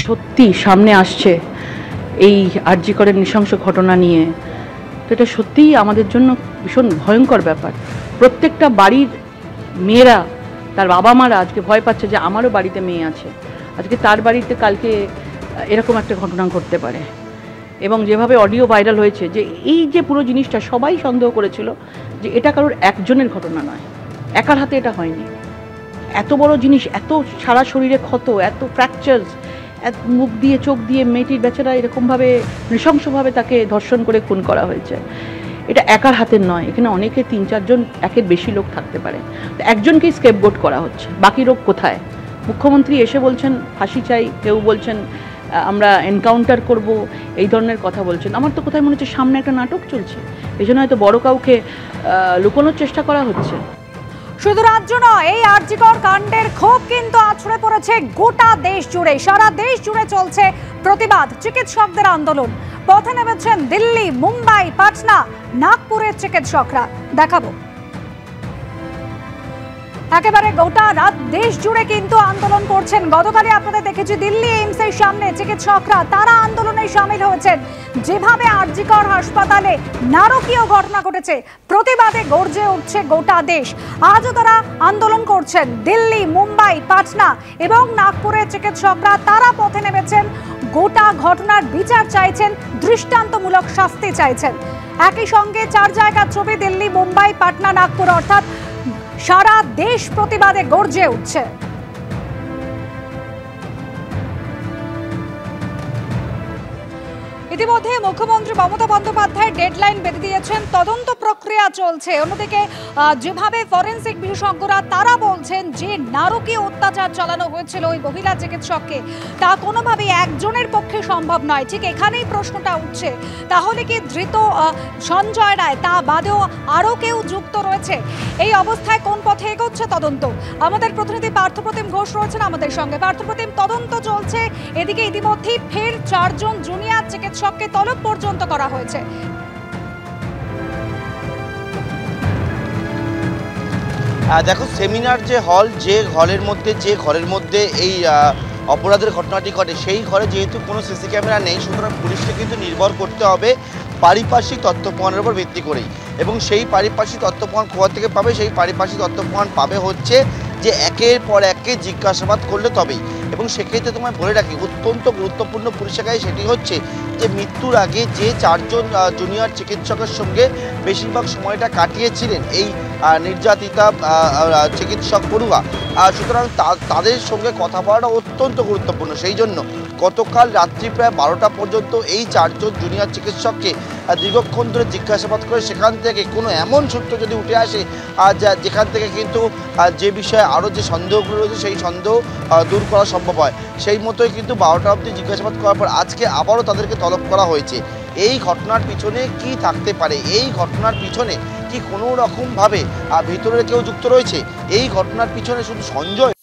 সত্যি সামনে আসছে এই আরজি করের নৃশংস ঘটনা নিয়ে, তো এটা সত্যিই আমাদের জন্য ভীষণ ভয়ঙ্কর ব্যাপার। প্রত্যেকটা বাড়ির মেয়েরা, তার বাবা মারা আজকে ভয় পাচ্ছে যে আমারও বাড়িতে মেয়ে আছে, আজকে তার বাড়িতে কালকে এরকম একটা ঘটনা ঘটতে পারে। এবং যেভাবে অডিও ভাইরাল হয়েছে, যে এই যে পুরো জিনিসটা সবাই সন্দেহ করেছিল যে এটা কারোর একজনের ঘটনা নয়, একার হাতে এটা হয়নি। এত বড় জিনিস, এত সারা শরীরে ক্ষত, এত ফ্র্যাকচার্স, মুখ দিয়ে চোখ দিয়ে মেয়েটির বেচারা এরকমভাবে নৃশংসভাবে তাকে ধর্ষণ করে খুন করা হয়েছে। এটা একার হাতের নয়, এখানে অনেকে 3-4 জন, একের বেশি লোক থাকতে পারে। তো একজনকেই স্কেপগোট করা হচ্ছে, বাকি লোক কোথায়? মুখ্যমন্ত্রী এসে বলছেন ফাঁসি চাই, কেউ বলছেন আমরা এনকাউন্টার করব, এই ধরনের কথা বলছেন। আমার তো কোথায় মনে হচ্ছে সামনে একটা নাটক চলছে, এই জন্য হয়তো বড় কাউকে লুকোনোর চেষ্টা করা হচ্ছে। শুধু রাজ্য নয়, এই আরজিকর কাণ্ডের ক্ষোভ কিন্তু আছড়ে পড়েছে গোটা দেশ জুড়ে। সারা দেশ জুড়ে চলছে প্রতিবাদ, চিকিৎসকদের আন্দোলন। পথে নেমেছেন দিল্লি, মুম্বাই, পাটনা, নাগপুরের চিকিৎসকরা। দেখাবো একেবারে গোটা রাত দেশ জুড়ে কিন্তু আন্দোলন করছেন। গতকালে আপনাদের দেখেছি দিল্লি এইমসের সামনে চিকিৎসকরা তারা আন্দোলনে সামিল হয়েছেন। যেভাবে আরজিকর হাসপাতালে নারকীয় ঘটনা ঘটেছে, প্রতিবাদে গর্জে উঠছে গোটা দেশ। আজও তারা আন্দোলন করছেন। দিল্লি, মুম্বাই, পাটনা এবং নাগপুরের চিকিৎসকরা তারা পথে নেমেছেন। গোটা ঘটনার বিচার চাইছেন, দৃষ্টান্তমূলক শাস্তি চাইছেন। একই সঙ্গে 4 জায়গার ছবি, দিল্লি, মুম্বাই, পাটনা, নাগপুর, অর্থাৎ সারা দেশ প্রতিবাদে গর্জে উঠছে। ইতিমধ্যে মুখ্যমন্ত্রী মমতা বন্দ্যোপাধ্যায় ডেডলাইন বেঁধে দিয়েছেন, তদন্ত প্রক্রিয়া চলছে। অন্যদিকে যেভাবে ফরেনসিক বিশেষজ্ঞরা তারা বলছেন যে নারকীয় অত্যাচার চালানো হয়েছিল ওই মহিলা চিকিৎসককে, তা কোনোভাবেই একজনের পক্ষে সম্ভব নয়। ঠিক এখানেই প্রশ্নটা উঠছে, তাহলে কি ধৃত সঞ্জয় রায় তা বাদেও আরও কেউ যুক্ত রয়েছে? এই অবস্থায় কোন পথে এগোচ্ছে তদন্ত? আমাদের প্রতিনিধি পার্থপ্রতিম ঘোষ রয়েছেন আমাদের সঙ্গে। পার্থপ্রতিম, তদন্ত চলছে, এদিকে ইতিমধ্যেই ফের 4 জন জুনিয়র চিকিৎসককে তলব পর্যন্ত করা হয়েছে। দেখো, সেমিনার যে হল, যে ঘরের মধ্যে এই অপরাধের ঘটনাটি ঘটে, সেই ঘরে যেহেতু কোনো সিসি ক্যামেরা নেই, সুতরাং পুলিশকে কিন্তু নির্ভর করতে হবে পারিপার্শ্বিক তথ্য প্রমাণের উপর ভিত্তি করেই। এবং সেই পারিপার্শ্বিক তথ্য প্রমাণ কোথা থেকে পাবে? সেই পারিপার্শ্বিক তথ্য প্রমাণ পাবে হচ্ছে যে একের পর একে জিজ্ঞাসাবাদ করলে তবেই। এবং সেক্ষেত্রে তোমায় বলে রাখি, অত্যন্ত গুরুত্বপূর্ণ পুলিশের কাছে সেটি হচ্ছে যে মৃত্যুর আগে যে 4 জন জুনিয়র চিকিৎসকের সঙ্গে বেশিরভাগ সময়টা কাটিয়েছিলেন এই নির্যাতিতা চিকিৎসক পড়ুয়া, সুতরাং তাদের সঙ্গে কথা বলাটা অত্যন্ত গুরুত্বপূর্ণ। সেই জন্য গতকাল রাত্রি প্রায় 12টা পর্যন্ত এই 4 জন জুনিয়র চিকিৎসককে দীর্ঘক্ষণ ধরে জিজ্ঞাসাবাদ করে সেখান থেকে কোনো এমন সূত্র যদি উঠে আসে যেখান থেকে কিন্তু যে বিষয়ে আরও যে সন্দেহগুলো রয়েছে সেই সন্দেহ দূর করা সম্ভব হয়, সেই মতোই কিন্তু 12টা অবধি জিজ্ঞাসাবাদ করার পর আজকে আবারও তাদেরকে তলব করা হয়েছে। এই ঘটনার পিছনে কি থাকতে পারে? এই ঘটনার পিছনে কি কোনো রকমভাবে ভিতরে কেউ যুক্ত রয়েছে? এই ঘটনার পিছনে শুধু সঞ্জয়